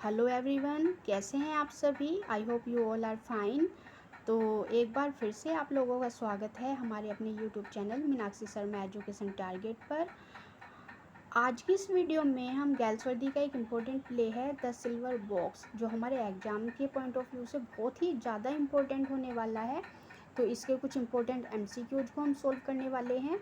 Hello everyone, कैसे हैं आप सभी। I hope you all are fine. तो एक बार फिर से आप लोगों का स्वागत है हमारे अपने YouTube channel Meenakshi Sharma education target पर। आज की इस वीडियो में हम गर्ल्स वर्दी का एक इम्पोर्टेंट प्ले है द सिल्वर बॉक्स, जो हमारे एग्ज़ाम के पॉइंट ऑफ व्यू से बहुत ही ज़्यादा इम्पोर्टेंट होने वाला है। तो इसके कुछ इम्पोर्टेंट एमसीक्यूज को हम सोल्व करने वाले हैं।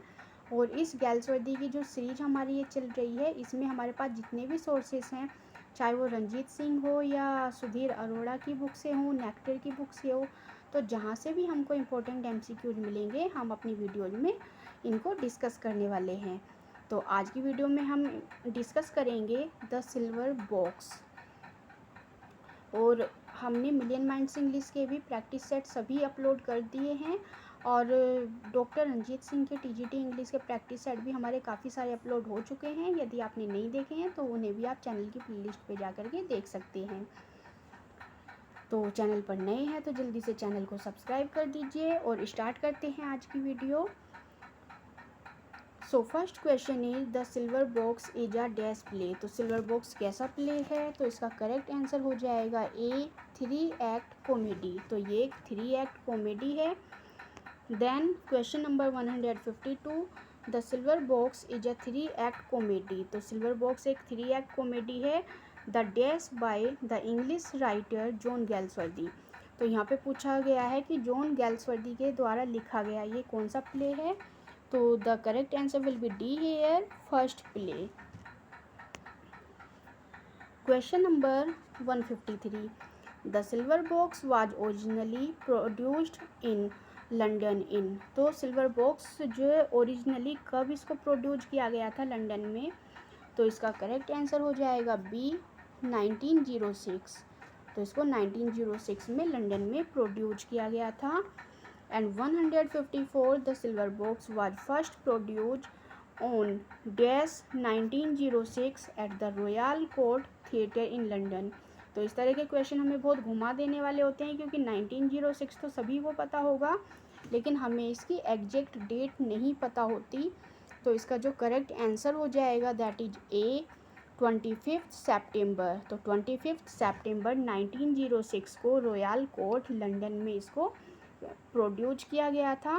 और इस गर्ल्स वर्दी की जो सीरीज हमारी ये चल रही है, इसमें हमारे पास जितने भी सोर्सेस हैं, चाहे वो रंजीत सिंह हो या सुधीर अरोड़ा की बुक से हो, नेक्टर की बुक से हो, तो जहाँ से भी हमको इम्पोर्टेंट एमसीक्यूज मिलेंगे हम अपनी वीडियोज में इनको डिस्कस करने वाले हैं। तो आज की वीडियो में हम डिस्कस करेंगे द सिल्वर बॉक्स। और हमने मिलियन माइंड्स इंग्लिश के भी प्रैक्टिस सेट सभी अपलोड कर दिए हैं। और डॉक्टर रंजीत सिंह के टीजीटी इंग्लिश के प्रैक्टिस सेट भी हमारे काफ़ी सारे अपलोड हो चुके हैं। यदि आपने नहीं देखे हैं तो उन्हें भी आप चैनल की प्लेलिस्ट पे जा कर के देख सकते हैं। तो चैनल पर नए हैं तो जल्दी से चैनल को सब्सक्राइब कर दीजिए और स्टार्ट करते हैं आज की video. So first question is the silver box is a dash play. तो सिल्वर बॉक्स कैसा प्ले है, तो इसका करेक्ट आंसर हो जाएगा ए 3 एक्ट कॉमेडी। तो ये एक 3 एक्ट कॉमेडी है। Then question number 152, the silver box is a 3 act comedy. तो सिल्वर बॉक्स एक 3 एक्ट कॉमेडी है। The dash by the English writer John Galsworthy. तो यहाँ पे पूछा गया है कि जॉन गैल्सवर्दी के द्वारा लिखा गया ये कौन सा प्ले है। तो the correct answer will be D here, first play. Question number 153, the silver box was originally produced in London in. तो सिल्वर बॉक्स जो है ओरिजिनली कब इसको प्रोड्यूस किया गया था लंदन में, तो इसका करेक्ट आंसर हो जाएगा बी 1906। तो इसको 1906 में लंदन में प्रोड्यूस किया गया था। And 154, the silver box was first produced on dash 1906 at the Royal Court Theatre in London। तो इस तरह के क्वेश्चन हमें बहुत घुमा देने वाले होते हैं, क्योंकि 1906 तो सभी को पता होगा लेकिन हमें इसकी एग्जैक्ट डेट नहीं पता होती। तो इसका जो करेक्ट आंसर हो जाएगा दैट इज ए 25 सेप्टेम्बर। तो 25 सेप्टेम्बर 1906 को रॉयल कोर्ट लंदन में इसको प्रोड्यूस किया गया था।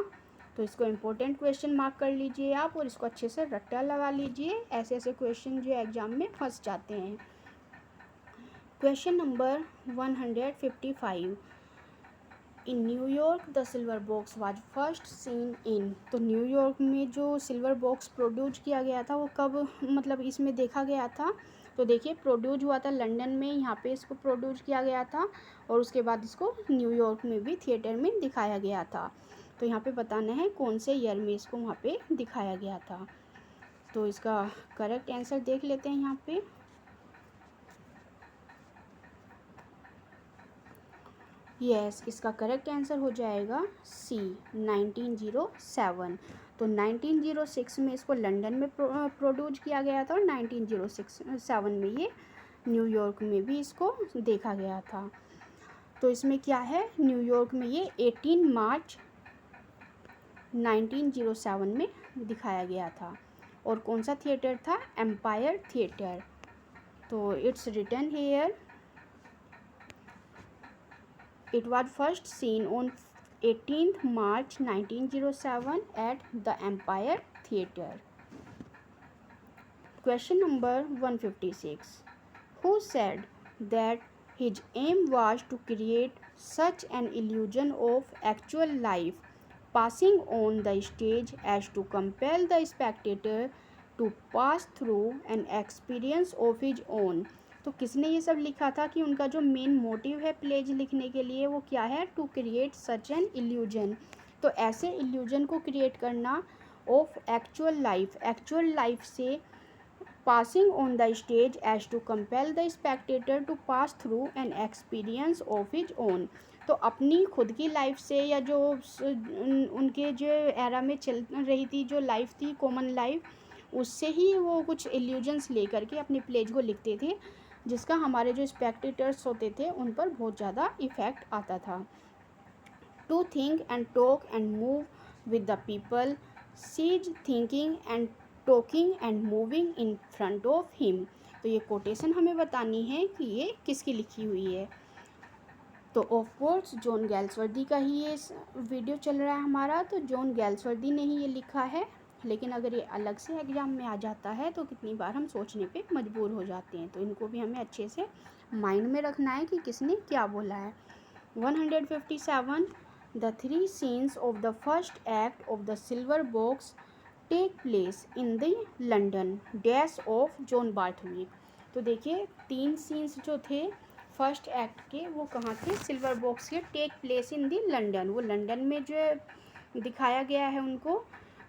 तो इसको इम्पोर्टेंट क्वेश्चन मार्क कर लीजिए आप और इसको अच्छे से रट्टा लगा लीजिए। ऐसे ऐसे क्वेश्चन जो एग्जाम में फंस जाते हैं। Question number 155, in New York the silver box was first seen in. तो न्यूयॉर्क में जो सिल्वर बॉक्स प्रोड्यूस किया गया था वो कब मतलब इसमें देखा गया था। तो देखिए प्रोड्यूस हुआ था लंदन में, यहाँ पे इसको प्रोड्यूस किया गया था और उसके बाद इसको न्यूयॉर्क में भी थिएटर में दिखाया गया था। तो यहाँ पे बताना है कौन से ईयर में इसको वहाँ पे दिखाया गया था। तो इसका करेक्ट आंसर देख लेते हैं यहाँ पे। यस, इसका करेक्ट आंसर हो जाएगा सी 1907। तो 1906 में इसको लंदन में प्रोड्यूस किया गया था और 1907 में ये न्यूयॉर्क में भी इसको देखा गया था। तो इसमें क्या है, न्यूयॉर्क में ये 18 मार्च 1907 में दिखाया गया था। और कौन सा थिएटर था, एम्पायर थिएटर। तो it's written here, it was first seen on 18th March 1907 at the Empire Theatre. Question number 156, who said that his aim was to create such an illusion of actual life passing on the stage as to compel the spectator to pass through an experience of his own। तो किसने ये सब लिखा था कि उनका जो main motive है प्लेज लिखने के लिए वो क्या है, to create such an illusion. तो ऐसे इल्यूजन को क्रिएट करना ऑफ एक्चुअल लाइफ से passing on the stage as to compel the spectator to pass through an experience of his own. तो अपनी खुद की लाइफ से या जो उनके जो एरा में चल रही थी, जो लाइफ थी कॉमन लाइफ, उससे ही वो कुछ इल्यूजन्स लेकर के अपने प्लेज को लिखते थे, जिसका हमारे जो स्पेक्टेटर्स होते थे उन पर बहुत ज़्यादा इफ़ेक्ट आता था। To think and talk and move with the people, sees thinking and talking and moving in front of him. तो तो ये कोटेशन हमें बतानी है कि ये किसकी लिखी हुई है। तो ऑफ कोर्स जॉन गैल्सवर्दी का ही ये वीडियो चल रहा है हमारा, तो जॉन गैल्सवर्दी ने ही ये लिखा है। लेकिन अगर ये अलग से एग्ज़ाम में आ जाता है तो कितनी बार हम सोचने पे मजबूर हो जाते हैं, तो इनको भी हमें अच्छे से माइंड में रखना है कि किसने क्या बोला है। 157 the 3 scenes of the first act of the Silver Box take place in the London dash of John Barthwick. तो देखिए 3 सीन्स जो थे फर्स्ट एक्ट के वो कहाँ थे, सिल्वर बॉक्स के take place in the London, वो लंदन में जो दिखाया गया है उनको।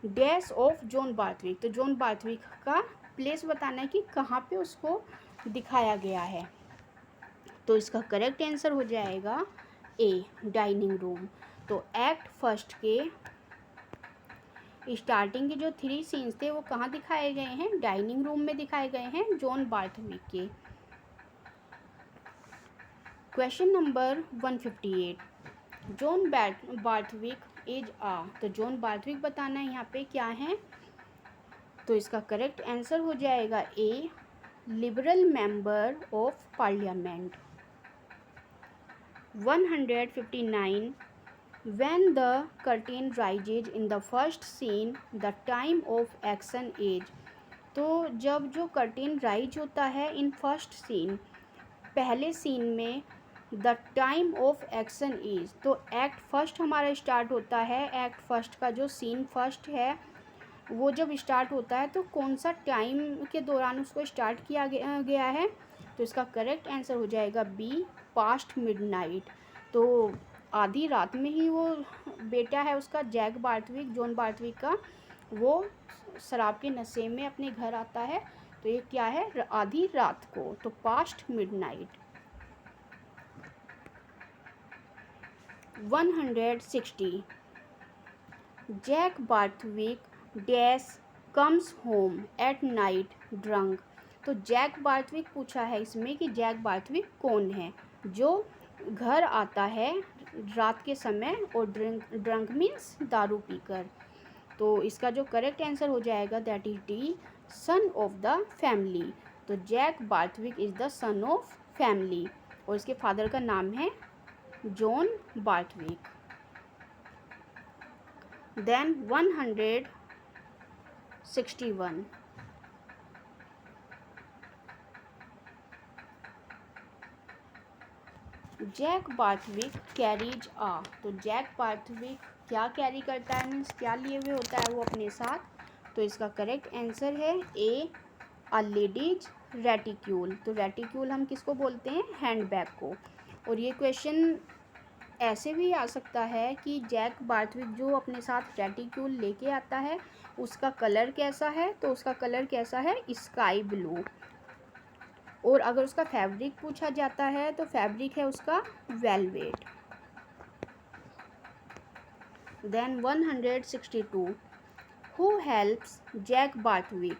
डैश ऑफ जॉन बार्थविक, तो जॉन बार्थविक का प्लेस बताना है कि कहाँ पे उसको दिखाया गया है। तो इसका करेक्ट आंसर हो जाएगा ए, डाइनिंग रूम। तो एक्ट फर्स्ट के स्टार्टिंग के जो 3 सीन्स थे वो कहाँ दिखाए गए हैं, डाइनिंग रूम में दिखाए गए हैं जॉन बार्थविक के। Question number 158 John Barthwick is a, तो जॉन बार्थविक बताना है यहाँ पे क्या है। तो इसका करेक्ट आंसर हो जाएगा A, liberal member of parliament. 159 when the curtain rises in the first scene the time of action is, तो जब जो कर्टेन राइज होता है इन फर्स्ट सीन, पहले सीन में, the time of action is, तो एक्ट फर्स्ट हमारा start होता है। एक्ट फर्स्ट का जो सीन फर्स्ट है वो जब स्टार्ट होता है तो कौन सा टाइम के दौरान उसको स्टार्ट किया गया है। तो इसका करेक्ट आंसर हो जाएगा बी, पास्ट मिडनाइट। तो आधी रात में ही वो बेटा है उसका जैक बार्थविक, जॉन बार्थविक का, वो शराब के नशे में अपने घर आता है। तो ये क्या है, आधी रात को, तो past midnight. 160 Jack Barthwick dash comes home at night drunk, तो जैक बार्थविक पूछा है इसमें कि जैक बार्थविक कौन है जो घर आता है रात के समय और ड्रंक मीन्स दारू पीकर। तो इसका जो करेक्ट आंसर हो जाएगा that is D, son of the family. तो Jack Barthwick is the son of family और इसके फादर का नाम है John Barthwick. Then 161 Jack Barthwick carries a, तो जैक बार्थविक क्या कैरी करता है, मीन्स क्या लिए हुए होता है वो अपने साथ। तो इसका करेक्ट आंसर है ए, अ लेडीज रेटिक्यूल। तो रेटिक्यूल हम किसको बोलते हैं, हैंडबैग को। और ये क्वेश्चन ऐसे भी आ सकता है कि जैक बार्थविक जो अपने साथ रेटिक्यूल लेके आता है उसका कलर कैसा है, तो उसका कलर कैसा है, स्काई ब्लू। और अगर उसका फैब्रिक पूछा जाता है तो फैब्रिक है उसका velvet. Then 162 who helps Jack Barthwick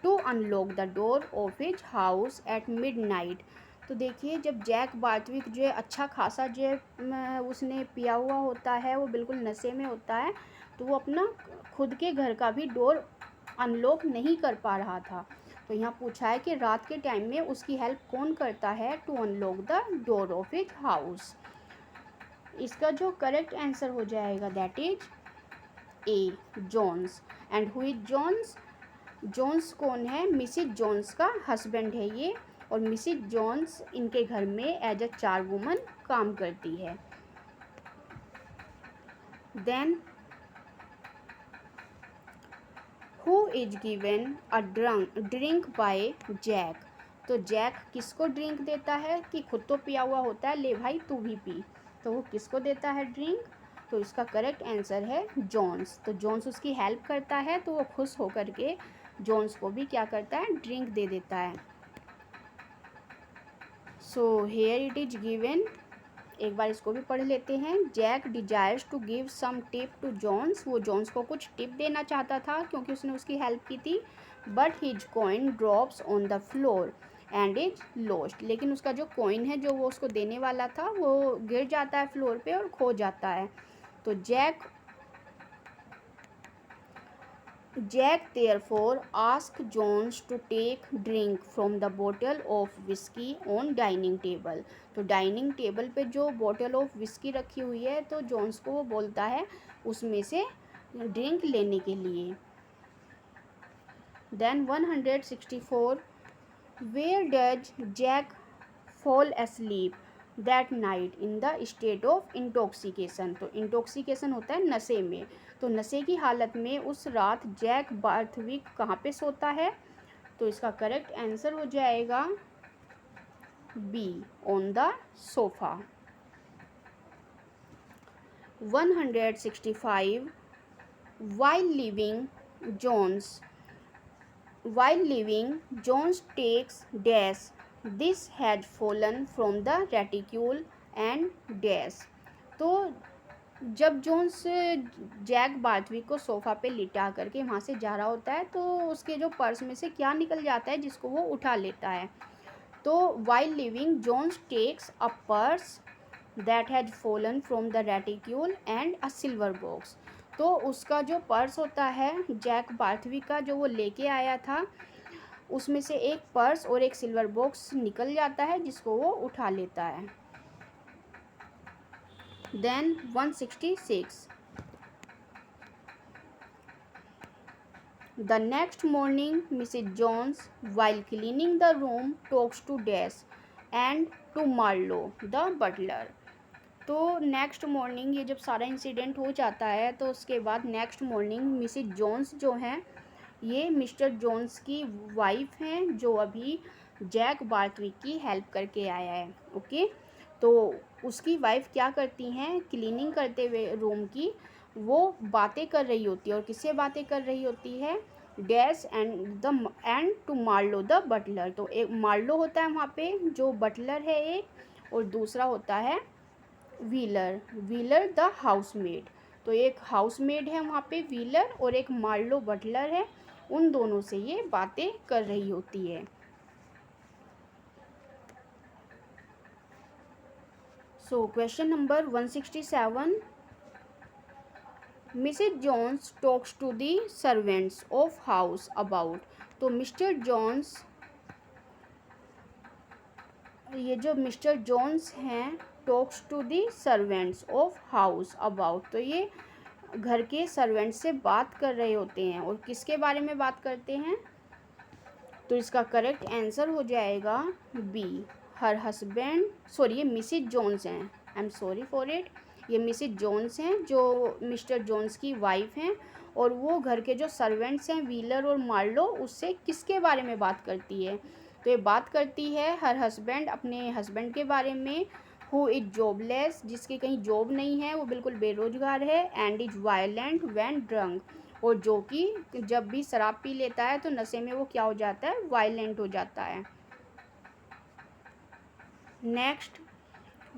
to unlock the door of his house at midnight. तो देखिए जब जैक बार्थविक जो है अच्छा खासा जो उसने पिया हुआ होता है, वो बिल्कुल नशे में होता है, तो वो अपना खुद के घर का भी डोर अनलॉक नहीं कर पा रहा था। तो यहाँ पूछा है कि रात के टाइम में उसकी हेल्प कौन करता है to unlock the door of his house. इसका जो करेक्ट आंसर हो जाएगा that is A, Jones. And who is Jones, Jones कौन है, मिसिज जॉन्स का हस्बैंड है ये, और मिसिज जॉन्स इनके घर में एज अ चार वुमन काम करती है। Then who is given a drink by Jack, तो जैक किसको ड्रिंक देता है कि खुद तो पिया हुआ होता है, ले भाई तू भी पी, तो वो किसको देता है ड्रिंक। तो इसका करेक्ट आंसर है जॉन्स। तो जॉन्स उसकी हेल्प करता है तो वो खुश होकर के जॉन्स को भी क्या करता है, ड्रिंक दे देता है। So here it is given, एक बार इसको भी पढ़ लेते हैं। Jack desires to give some tip to Jones, वो जॉन्स को कुछ टिप देना चाहता था क्योंकि उसने उसकी हेल्प की थी। But his coin drops on the floor and is lost, लेकिन उसका जो कॉइन है जो वो उसको देने वाला था वो गिर जाता है फ्लोर पे और खो जाता है। तो Jack Jack therefore asked Jones to take drink from the bottle of whiskey on dining table. तो डाइनिंग टेबल पे जो बॉटल ऑफ विस्की रखी हुई है तो जॉन्स को वो बोलता है उसमें से ड्रिंक लेने के लिए. Then 164, where does Jack fall asleep that night in the state of intoxication. तो इंटॉक्सिकेशन होता है नशे में. तो नशे की हालत में उस रात जैक बार्थविक कहाँ पे सोता है. तो इसका करेक्ट आंसर हो जाएगा B, on the sofa. 165, while leaving Jones takes dash, this has fallen from the reticule and dash. तो जब जोन्स जैक बार्थविक को सोफ़ा पे लिटा करके वहाँ से जा रहा होता है तो उसके जो पर्स में से क्या निकल जाता है जिसको वो उठा लेता है. तो while leaving Jones takes a purse that had fallen from the reticule and a silver box. तो उसका जो पर्स होता है जैक बार्थविक का जो वो लेके आया था उसमें से एक पर्स और एक सिल्वर बॉक्स निकल जाता है जिसको वो उठा लेता है. Then 166, the next morning Mrs. Jones, while cleaning the room, talks to Dash and to Marlowe the butler. तो नेक्स्ट मॉर्निंग ये जब सारा इंसिडेंट हो जाता है तो उसके बाद नेक्स्ट मॉर्निंग मिसेज जोन्स जो हैं ये मिस्टर जोन्स की वाइफ हैं जो अभी जैक बार्थविक की हेल्प करके आया है. ओके, तो उसकी वाइफ क्या करती हैं क्लीनिंग करते हुए रूम की वो बातें कर रही होती है. और किससे बातें कर रही होती है dash and to Marlow the butler. तो एक मार्लो होता है वहाँ पे जो बटलर है एक, और दूसरा होता है व्हीलर द हाउसमेड. तो एक हाउसमेड है वहाँ पे व्हीलर और एक मार्लो बटलर है. उन दोनों से ये बातें कर रही होती है. So question number 167, Mrs Jones talks to the servants of house about. तो मिस्टर जोन्स, ये जो मिस्टर जोन्स हैं talks to the servants of house about. तो ये घर के सर्वेंट से बात कर रहे होते हैं. और किसके बारे में बात करते हैं. तो इसका करेक्ट आंसर हो जाएगा बी, हर हस्बैंड. सॉरी ये मिसेज जोन्स हैं, I am sorry for it. ये मिसेज जोन्स हैं जो मिस्टर जोन्स की वाइफ हैं और वो घर के जो सर्वेंट्स हैं व्हीलर और मार्लो उससे किसके बारे में बात करती है. तो ये बात करती है हर हस्बैंड अपने हस्बैंड के बारे में, हु इज जॉबलेस जिसकी कहीं जॉब नहीं है वो बिल्कुल बेरोजगार है, and is violent when drunk, और जो कि जब भी शराब पी लेता है तो नशे में वो क्या हो जाता है वायलेंट हो जाता है. Next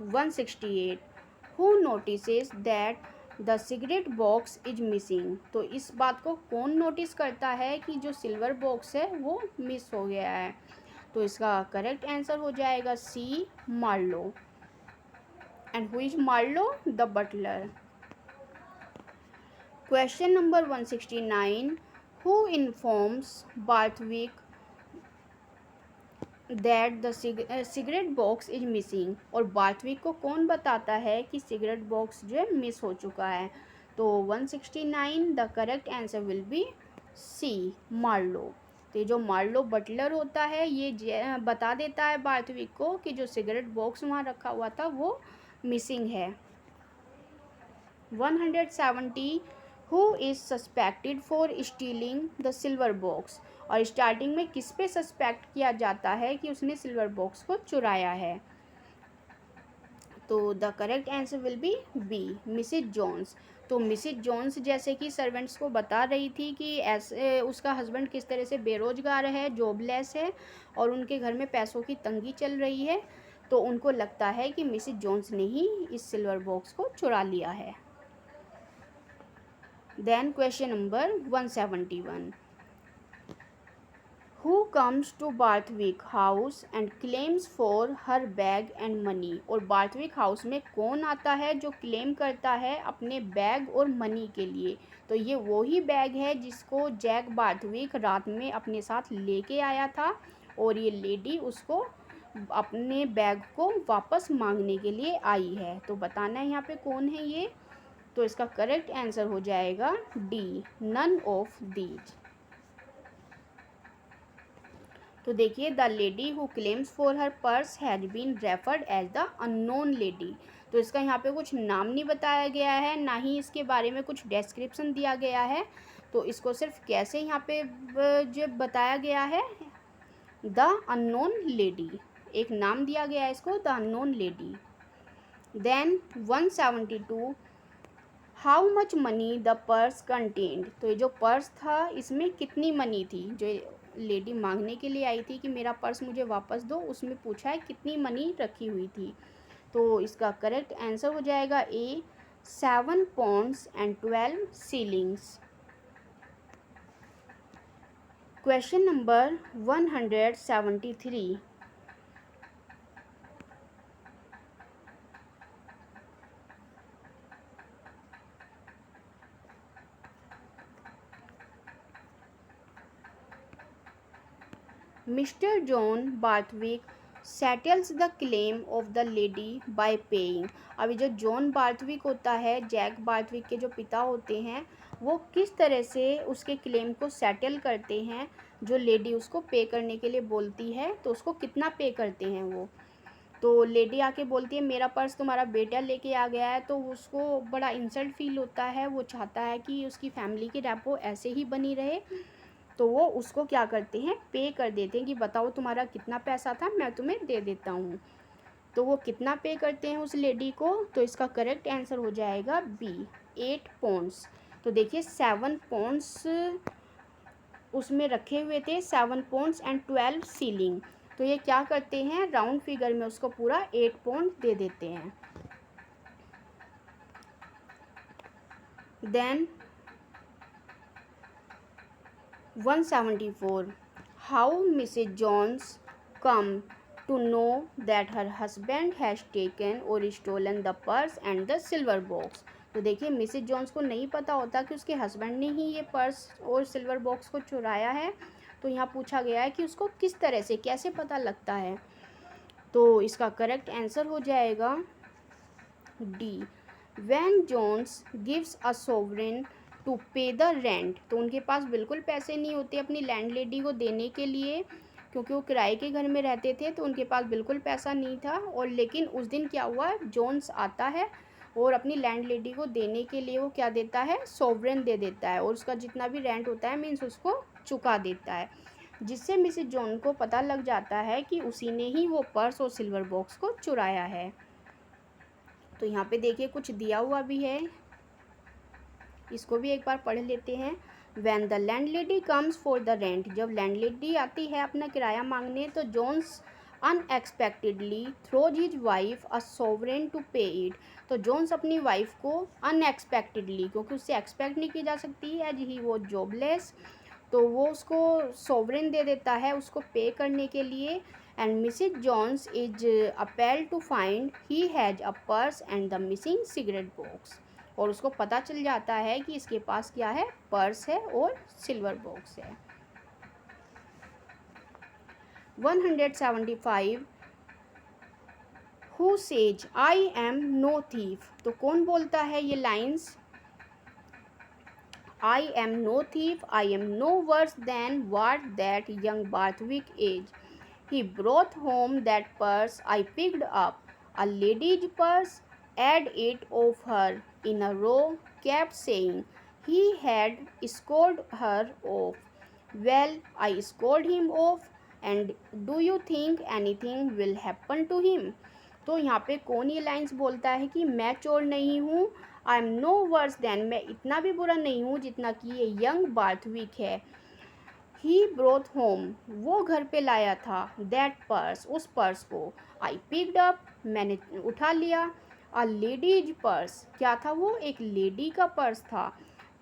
168, who notices that the cigarette box is missing. तो इस बात को कौन नोटिस करता है कि जो सिल्वर बॉक्स है वो मिस हो गया है. तो इसका करेक्ट आंसर हो जाएगा C, Marlow. And who is Marlow the butler. Question number 169, who informs Barthwick that the cigarette box is missing. और बार्थविक को कौन बताता है कि सिगरेट बॉक्स जो है मिस हो चुका है. तो 169 the correct answer will be C, Marlow. तो ये जो मार्लो बटलर होता है ये बता देता है बार्थविक को कि जो सिगरेट बॉक्स वहाँ रखा हुआ था वो मिसिंग है. 170, who is suspected for stealing the silver box. और स्टार्टिंग में किस पे सस्पेक्ट किया जाता है कि उसने सिल्वर बॉक्स को चुराया है. तो the correct answer will be B, Mrs Jones. तो मिसेज जोन्स जैसे कि सर्वेंट्स को बता रही थी कि ऐसे उसका हस्बैंड किस तरह से बेरोजगार है, जॉबलेस है और उनके घर में पैसों की तंगी चल रही है. तो उनको लगता है कि मिसेज जोन्स ने ही इस सिल्वर बॉक्स को चुरा लिया है. Then question number 171, who comes to Barthwick house and claims for her bag and money. और बार्थविक हाउस में कौन आता है जो क्लेम करता है अपने बैग और मनी के लिए? तो ये वही बैग है जिसको जैक बार्थविक रात में अपने साथ लेके आया था, और ये लेडी उसको अपने बैग को वापस मांगने के लिए आई है। तो बताना है यहाँ पे कौन है ये। तो इसका करेक्ट आंसर हो जाएगा डी, नन ऑफ दीज। तो देखिए, the lady who claims for her purse has been referred as the unknown lady. तो इसका यहाँ पे कुछ नाम नहीं बताया गया है, ना ही इसके बारे में कुछ डिस्क्रिप्शन दिया गया है। तो इसको सिर्फ कैसे यहाँ पे जो बताया गया है, द अननोन लेडी, एक नाम दिया गया है इसको, the unknown lady. Then 172, how much money the purse contained. तो ये जो पर्स था इसमें कितनी मनी थी? जो लेडी मांगने के लिए आई थी कि मेरा पर्स मुझे वापस दो, उसमें पूछा है कितनी मनी रखी हुई थी। तो इसका करेक्ट आंसर हो जाएगा ए, 7 pounds and 12 shillings। Question number 173, mister John Barthwick settles the claim of the lady bye paying. अभी जो जॉन बार्थविक होता है, जैक बार्थविक के जो पिता होते हैं, वो किस तरह से उसके क्लेम को सेटल करते हैं? जो लेडी उसको पे करने के लिए बोलती है, तो उसको कितना पे करते हैं वो? तो लेडी आके बोलती है मेरा पर्स तुम्हारा बेटा लेके आ गया है, तो उसको बड़ा इंसल्ट फील होता है। वो चाहता है कि उसकी फैमिली की रेपो ऐसे ही बनी रहे, तो वो उसको क्या करते हैं, पे कर देते हैं कि बताओ तुम्हारा कितना पैसा था, मैं तुम्हें दे देता हूँ। तो वो कितना पे करते हैं उस लेडी को? तो इसका करेक्ट आंसर हो जाएगा बी, 8 pounds। तो देखिए 7 pounds उसमें रखे हुए थे, 7 pounds and 12 shilling। तो ये क्या करते हैं, राउंड फिगर में उसको पूरा 8 pound दे देते हैं। Then 174, how Mrs Jones come to know that her husband has taken और stolen the purse and the silver box. तो देखिए, मिसेज जॉन्स को नहीं पता होता कि उसके हस्बैंड ने ही ये पर्स और सिल्वर बॉक्स को चुराया है। तो यहाँ पूछा गया है कि उसको किस तरह से, कैसे पता लगता है? तो इसका करेक्ट आंसर हो जाएगा D, when Jones gives a sovereign to pay the rent. तो उनके पास बिल्कुल पैसे नहीं होते अपनी लैंडलेडी को देने के लिए, क्योंकि वो किराए के घर में रहते थे, तो उनके पास बिल्कुल पैसा नहीं था। और लेकिन उस दिन क्या हुआ, जॉन्स आता है और अपनी लैंडलेडी को देने के लिए वो क्या देता है, सोवरेन दे देता है, और उसका जितना भी रेंट होता है मीन्स उसको चुका देता है, जिससे मिसेज जॉन को पता लग जाता है कि उसी ने ही वो पर्स और सिल्वर बॉक्स को चुराया है। तो यहाँ पे देखिए कुछ दिया हुआ भी है, इसको भी एक बार पढ़ लेते हैं। When the landlady comes for the rent, जब लैंडलेडी आती है अपना किराया मांगने, तो Jones unexpectedly throws his wife a sovereign to pay it. तो जॉन्स अपनी वाइफ को अनएक्सपेक्टेडली, क्योंकि उससे एक्सपेक्ट नहीं की जा सकती एज ही वो जॉबलेस, तो वो उसको सोवरेन दे देता है उसको पे करने के लिए। And Mrs Jones is appalled to find he has a purse and the missing cigarette box. और उसको पता चल जाता है कि इसके पास क्या है, पर्स है और सिल्वर बॉक्स है। 175, who says I am no thief. तो कौन बोलता है ये lines, I am no thief, I am no worse than what that young Barthwick is. He brought home that purse I picked up, a lady's purse, had it of her in a row, kept saying he had scored her off. Well, I scored him off, and do you think anything will happen to him? तो यहाँ पे कौन ये lines बोलता है कि मैं चोर नहीं हूँ, I am no worse than, मैं इतना भी बुरा नहीं हूँ जितना कि ये यंग बार्थविक है। ही ब्रोथ होम, वो घर पे लाया था, दैट पर्स, उस पर्स को, आई पिक्ड अप, मैंने उठा लिया, अ लेडीज पर्स, क्या था वो, एक लेडी का पर्स था,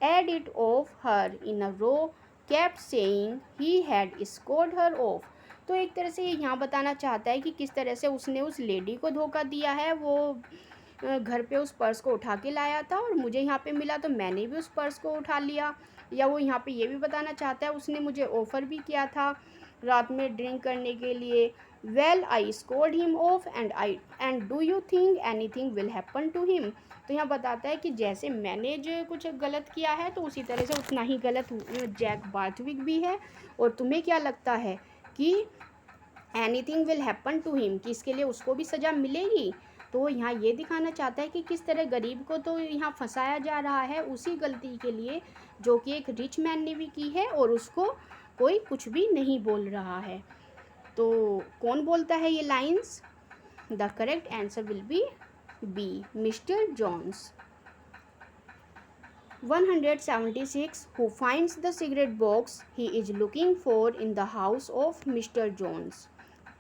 add it off her in a row, kept saying he had scored her off। तो एक तरह से ये यहाँ बताना चाहता है कि किस तरह से उसने उस लेडी को धोखा दिया है। वो घर पे उस पर्स को उठा के लाया था और मुझे यहाँ पे मिला तो मैंने भी उस पर्स को उठा लिया। या वो यहाँ पे ये भी बताना चाहता है उसने मुझे ऑफ़र भी किया था रात में ड्रिंक करने के लिए। Well I scored him off and do you think anything will happen to him. तो यहाँ बताता है कि जैसे मैंने जो कुछ गलत किया है तो उसी तरह से उतना ही गलत जैक बार्थविक भी है। और तुम्हें क्या लगता है कि anything will happen to him, कि इसके लिए उसको भी सज़ा मिलेगी। तो यहाँ ये दिखाना चाहता है कि किस तरह गरीब को तो यहाँ फंसाया जा रहा है उसी गलती के लिए जो कि एक रिच मैन ने भी की है और उसको कोई कुछ भी नहीं बोल रहा है। तो कौन बोलता है ये lines? The correct answer will be B, Mr Jones. 176 who finds the cigarette box he is looking for in the house of Mr. Jones।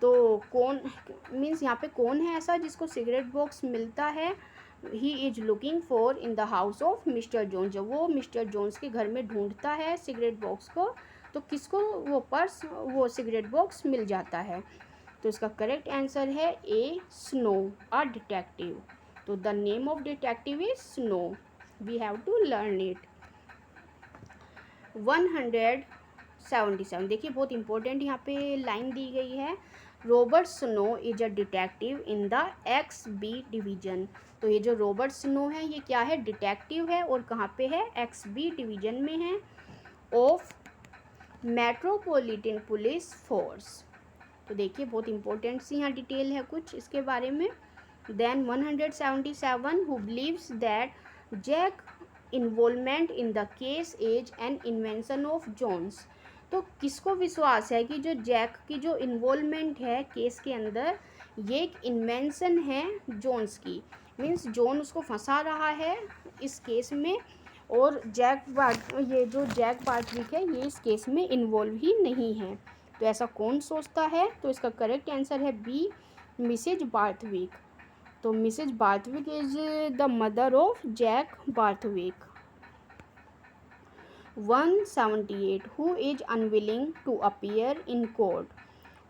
तो कौन मीन्स यहाँ पे कौन है ऐसा जिसको सिगरेट बॉक्स मिलता है? He is looking for in the house of Mr Jones. जब वो मिस्टर जोन्स के घर में ढूंढता है सिगरेट बॉक्स को तो किसको वो पर्स वो सिगरेट बॉक्स मिल जाता है। तो इसका करेक्ट आंसर है ए, स्नो, अ डिटेक्टिव। तो the name of detective is Snow, we have to learn it. 177 देखिए बहुत इंपॉर्टेंट यहाँ पे लाइन दी गई है। Robert snow is a detective in the XB division. तो ये जो रॉबर्ट स्नो है ये क्या है? डिटेक्टिव है। और कहाँ पे है? XB डिवीज़न में है ऑफ मेट्रोपॉलिटन पुलिस फोर्स। तो देखिए बहुत इंपॉर्टेंट सी यहाँ डिटेल है कुछ इसके बारे में। Then 177 who believes that Jack involvement in the case is an invention of Jones. तो किसको विश्वास है कि जो जैक की जो इन्वॉल्वमेंट है केस के अंदर ये एक इन्वेंशन है जोन्स की। मीन्स जोन उसको फंसा रहा है इस केस में और ये जो जैक बार्थविक है ये इस केस में इन्वॉल्व ही नहीं है। तो ऐसा कौन सोचता है? तो इसका करेक्ट आंसर है बी, मिसेज बार्थविक। तो Mrs Barthwick is the mother of Jack Barthwick. 178 who is unwilling to appear in court.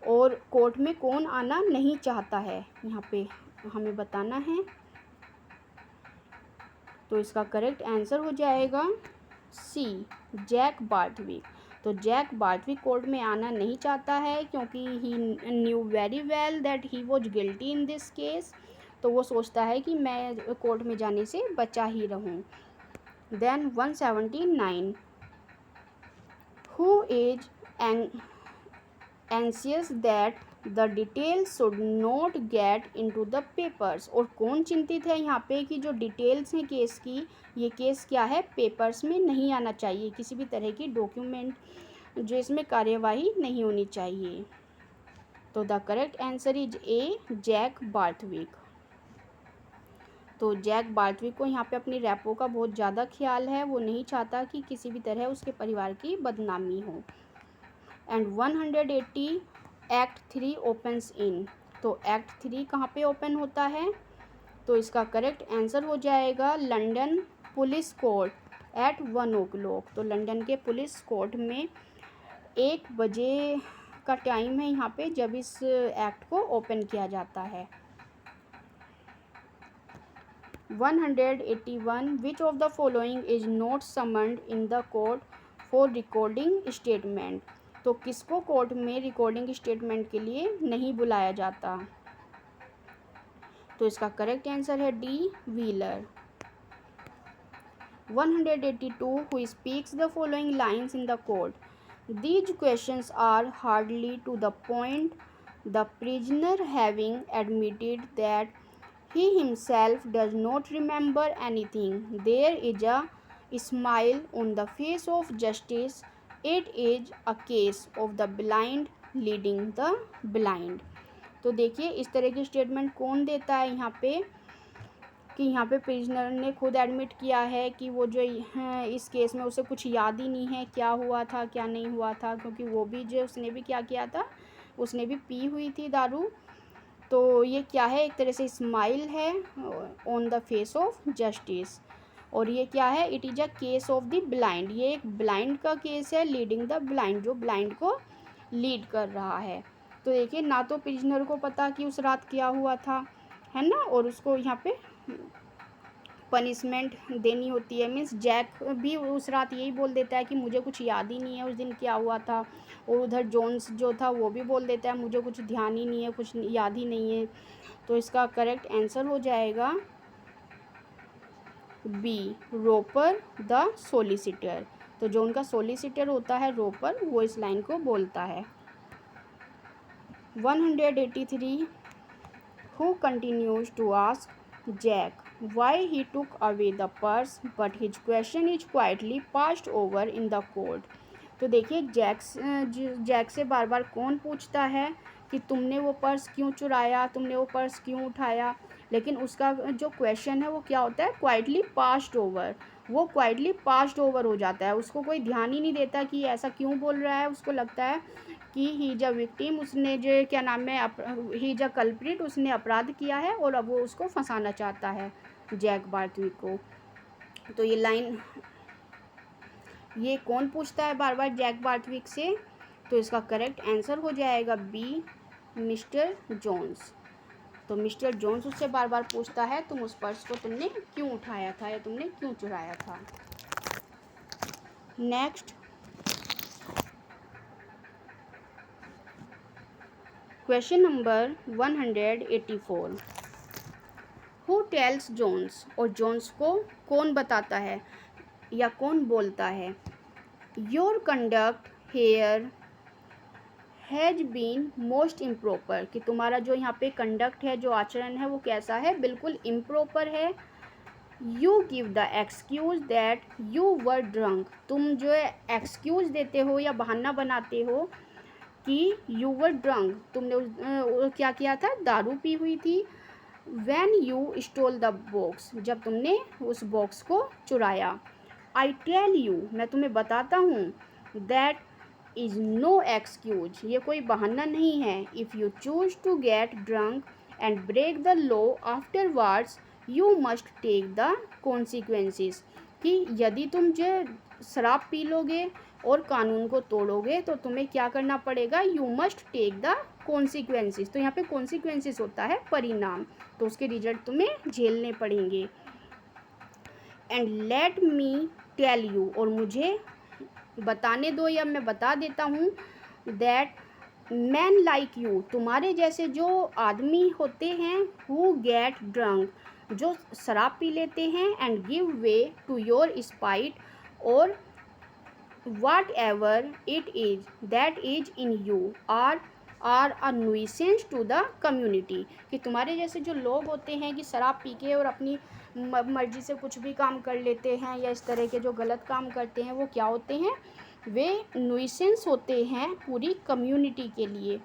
और कोर्ट में कौन आना नहीं चाहता है यहाँ पे हमें बताना है। तो इसका करेक्ट आंसर हो जाएगा सी, जैक बार्थविक। तो जैक बार्थविक कोर्ट में आना नहीं चाहता है क्योंकि he knew very well that he was guilty in this case. तो वो सोचता है कि मैं कोर्ट में जाने से बचा ही रहूं। Then 179 who is anxious that the details should not get into the papers. और कौन चिंतित है यहाँ पे कि जो डिटेल्स हैं केस की ये केस क्या है पेपर्स में नहीं आना चाहिए, किसी भी तरह की डॉक्यूमेंट जो इसमें कार्यवाही नहीं होनी चाहिए। तो the correct answer is A, Jack Barthwick. तो जैक बार्थविक को यहाँ पे अपनी रैपो का बहुत ज़्यादा ख्याल है, वो नहीं चाहता कि किसी भी तरह उसके परिवार की बदनामी हो। एंड 180 एक्ट 3 ओपन्स इन। तो एक्ट 3 कहाँ पे ओपन होता है? तो इसका करेक्ट आंसर हो जाएगा London police court at 1 o'clock। तो लंदन के पुलिस कोर्ट में 1 बजे का टाइम है यहाँ पे जब इस एक्ट को ओपन किया जाता है। 181 which of the following is not summoned in the court for recording statement. तो किसको कोर्ट में रिकॉर्डिंग स्टेटमेंट के लिए नहीं बुलाया जाता? तो इसका करेक्ट आंसर है D, Wheeler. 182 who speaks the following lines in the court. These questions are hardly to the point. The prisoner having admitted that he himself does not remember anything. There is a smile on the face of justice. It is a case of the blind leading the blind। तो देखिए इस तरह की statement कौन देता है यहाँ पे कि यहाँ पे प्रिजनर ने खुद एडमिट किया है कि वो जो है इस केस में उसे कुछ याद ही नहीं है क्या हुआ था क्या नहीं हुआ था, क्योंकि वो भी जो उसने भी क्या किया था, उसने भी पी हुई थी दारू। तो ये क्या है? एक तरह से स्माइल है on the face of justice. और ये क्या है, it is a case of the blind, ये एक ब्लाइंड का केस है, लीडिंग द ब्लाइंड, जो ब्लाइंड को लीड कर रहा है। तो देखिए ना तो प्रिजनर को पता कि उस रात क्या हुआ था, है ना, और उसको यहाँ पे पनिशमेंट देनी होती है। मीन्स जैक भी उस रात यही बोल देता है कि मुझे कुछ याद ही नहीं है उस दिन क्या हुआ था, और उधर जोन्स जो था वो भी बोल देता है मुझे कुछ ध्यान ही नहीं है, कुछ याद ही नहीं है। तो इसका करेक्ट आंसर हो जाएगा बी, रोपर द सोलिसिटर। तो जो उनका सोलिसिटर होता है रोपर, वो इस लाइन को बोलता है। 183 who continues to ask Jack why he took away the purse, but his question is quietly passed over in the court. तो देखिए जैक से बार बार कौन पूछता है कि तुमने वो पर्स क्यों चुराया, तुमने वो पर्स क्यों उठाया, लेकिन उसका जो क्वेश्चन है वो क्या होता है, क्वाइटली पास्ड ओवर, वो क्वाइटली पास्ड ओवर हो जाता है, उसको कोई ध्यान ही नहीं देता कि ऐसा क्यों बोल रहा है। उसको लगता है कि ही इज अ विक्टिम, उसने जो क्या नाम है, ही इज अ कल्प्रिट, उसने अपराध किया है और अब वो उसको फंसाना चाहता है जैक बार्थविक को। तो ये लाइन, ये कौन पूछता है बार बार जैक बार्थविक से, तो इसका करेक्ट आंसर हो जाएगा बी, मिस्टर जोन्स। तो मिस्टर जोन्स उससे बार बार पूछता है तुम उस पर्स को तुमने क्यों उठाया था या तुमने क्यों चुराया था। Next question number 184, who tells Jones, और जोन्स को कौन बताता है या कौन बोलता है, your conduct here has been most improper, कि तुम्हारा जो यहाँ पे कंडक्ट है, जो आचरण है वो कैसा है, बिल्कुल इम्प्रॉपर है। You give the excuse that you were drunk, तुम जो है एक्सक्यूज देते हो या बहाना बनाते हो कि यू वर ड्रंक, तुमने क्या किया था, दारू पी हुई थी। When you stole the box, जब तुमने उस बॉक्स को चुराया। आई टेल यू, मैं तुम्हें बताता हूँ, दैट इज़ नो एक्सक्यूज, ये कोई बहाना नहीं है। If you choose to get drunk and break the law afterwards you must take the consequences, कि यदि तुम जो शराब पी लोगे और कानून को तोड़ोगे तो तुम्हें क्या करना पड़ेगा, you must take the consequences. तो यहाँ पे कॉन्सिक्वेंसेस होता है परिणाम, तो उसके रिजल्ट तुम्हें झेलने पड़ेंगे। And let me tell you, और मुझे बताने दो या मैं बता देता हूँ, दैट मैन लाइक यू, तुम्हारे जैसे जो आदमी होते हैं, हु गेट ड्रंक, जो शराब पी लेते हैं, and give way to your spite, और whatever it is that is in you are a nuisance to the community, कि तुम्हारे जैसे जो लोग होते हैं कि शराब पी के और अपनी मर्जी से कुछ भी काम कर लेते हैं या इस तरह के जो गलत काम करते हैं, वो क्या होते हैं, वे न्यूसेंस होते हैं पूरी कम्युनिटी के लिए।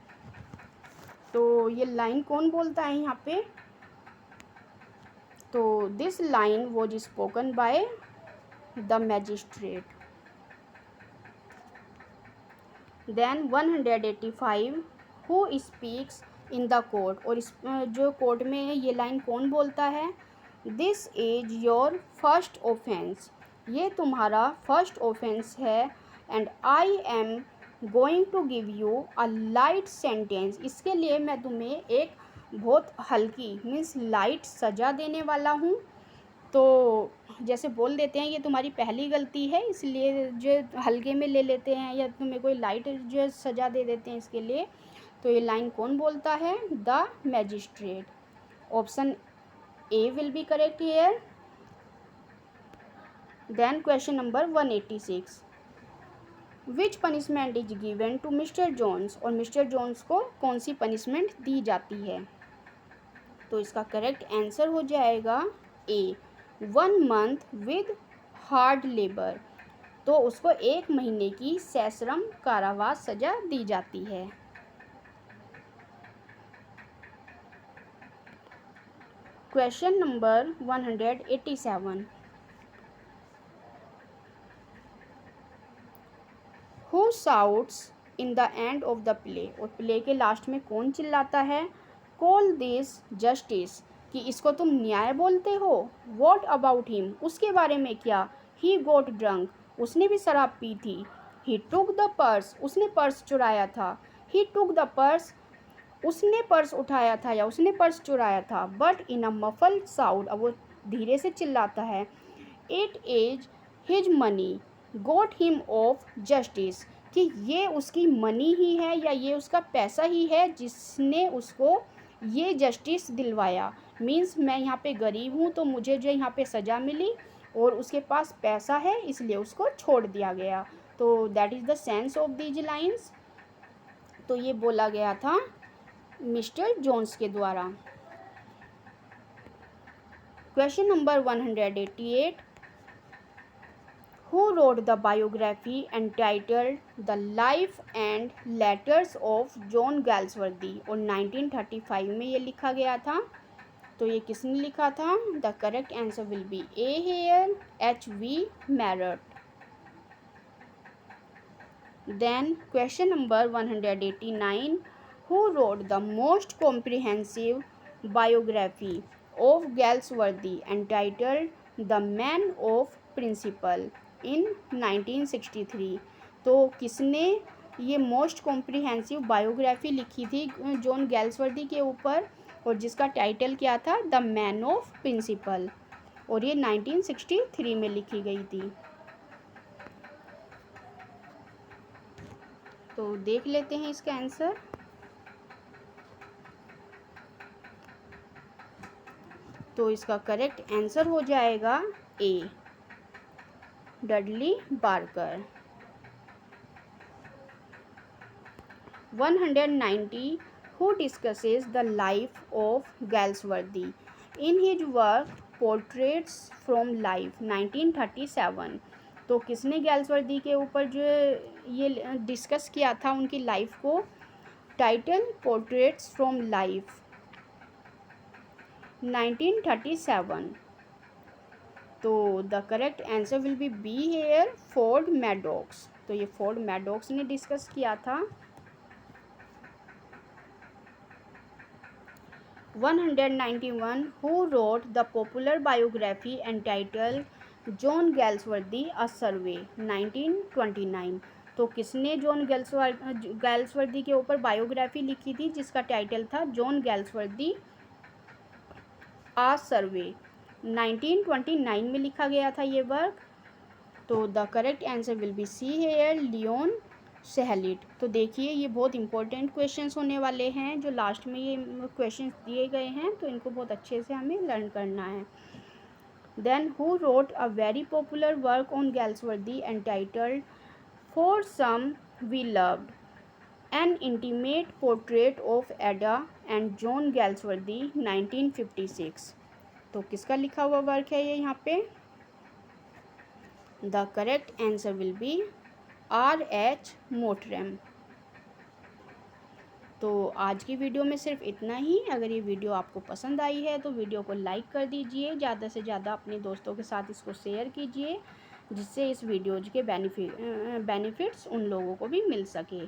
तो ये लाइन कौन बोलता है यहाँ पे, तो this line was spoken by the magistrate. Then 185 who speaks in the court, और इस जो कोर्ट में है ये लाइन कौन बोलता है, this is your first offence, ये तुम्हारा फर्स्ट ऑफेंस है, and I am going to give you a light sentence, इसके लिए मैं तुम्हें एक बहुत हल्की मीन्स लाइट सज़ा देने वाला हूँ। तो जैसे बोल देते हैं ये तुम्हारी पहली गलती है इसलिए जो हल्के में ले लेते हैं या तुम्हें कोई लाइट जो सज़ा दे देते हैं इसके लिए। तो ये लाइन कौन बोलता है, the magistrate. Option A will be correct here. Then question number 186, which punishment is given to Mr Jones, और मिस्टर जोन्स को कौन सी पनिशमेंट दी जाती है। तो इसका करेक्ट आंसर हो जाएगा ए, 1 मंथ विद हार्ड लेबर, तो उसको 1 महीने की सश्रम कारावास सजा दी जाती है। Question number 187, who shouts in the end of the play, और प्ले के लास्ट में कौन चिल्लाता है, कॉल दिस जस्टिस, कि इसको तुम न्याय बोलते हो। वॉट अबाउट हिम, उसके बारे में क्या। ही गोट ड्रंक, उसने भी शराब पी थी। ही टुक द पर्स, उसने पर्स चुराया था। ही टुक द पर्स, उसने पर्स उठाया था या उसने पर्स चुराया था। But in a muffled sound, अब वो धीरे से चिल्लाता है। It is his money got him off justice, कि ये उसकी मनी ही है या ये उसका पैसा ही है जिसने उसको ये जस्टिस दिलवाया। मीन्स मैं यहाँ पे गरीब हूँ तो मुझे जो यहाँ पे सज़ा मिली, और उसके पास पैसा है इसलिए उसको छोड़ दिया गया। तो that is the sense of these lines. तो ये बोला गया था मिस्टर जोन्स के द्वारा। Question number 188, who wrote the biography entitled The Life and Letters of John Galsworthy, और 1935 में ये लिखा गया था। तो ये किसने लिखा था। The correct answer will be A here, H.V. Marriott। Then question number 189, who wrote the most comprehensive biography of Galsworthy entitled The Man of Principle in 1963। तो किसने ये मोस्ट कॉम्प्रिहेंसिव बायोग्राफी लिखी थी जॉन गैल्सवर्दी के ऊपर, और जिसका टाइटल क्या था, द मैन ऑफ प्रिंसिपल, और ये 1963 में लिखी गई थी। तो देख लेते हैं इसका आंसर। तो इसका करेक्ट आंसर हो जाएगा ए, Dudley Barker. 190, who discusses the life of Galsworthy in his work Portraits from Life 1937। तो किसने गैल्सवर्दी के ऊपर जो ये डिस्कस किया था उनकी लाइफ को, टाइटल पोर्ट्रेट्स फ्रॉम लाइफ 1937। तो the correct answer will be be here, Ford Maddox. तो ये फोर्ड मैडॉक्स ने डिस्कस किया था। 191, who wrote the popular biography entitled John Galsworthy A Survey 1929। तो किसने जॉन गैल्सवर्दी के ऊपर बायोग्राफी लिखी थी जिसका टाइटल था जॉन गैल्सवर्दी आ सर्वे, 1929 में लिखा गया था ये वर्क। तो the correct answer will be C here, Leon Schalit. तो देखिए ये बहुत इंपॉर्टेंट क्वेश्चंस होने वाले हैं, जो लास्ट में ये क्वेश्चंस दिए गए हैं, तो इनको बहुत अच्छे से हमें लर्न करना है। Then who wrote a very popular work on Galsworthy entitled for some we loved, an intimate portrait of Ada and John Galsworthy 1956। तो किसका लिखा हुआ वर्क है ये यहाँ पे। The correct answer will B R.H. Mottram. तो आज की वीडियो में सिर्फ इतना ही। अगर ये वीडियो आपको पसंद आई है तो वीडियो को लाइक कर दीजिए, ज़्यादा से ज़्यादा अपने दोस्तों के साथ इसको शेयर कीजिए, जिससे इस वीडियो के बेनिफिट्स उन लोगों को भी मिल सके।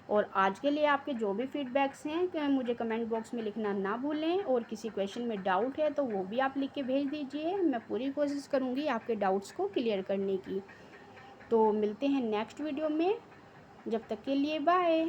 और आज के लिए आपके जो भी फीडबैक्स हैं मुझे कमेंट बॉक्स में लिखना ना भूलें, और किसी क्वेश्चन में डाउट है तो वो भी आप लिख के भेज दीजिए। मैं पूरी कोशिश करूँगी आपके डाउट्स को क्लियर करने की। तो मिलते हैं नेक्स्ट वीडियो में, जब तक के लिए बाय।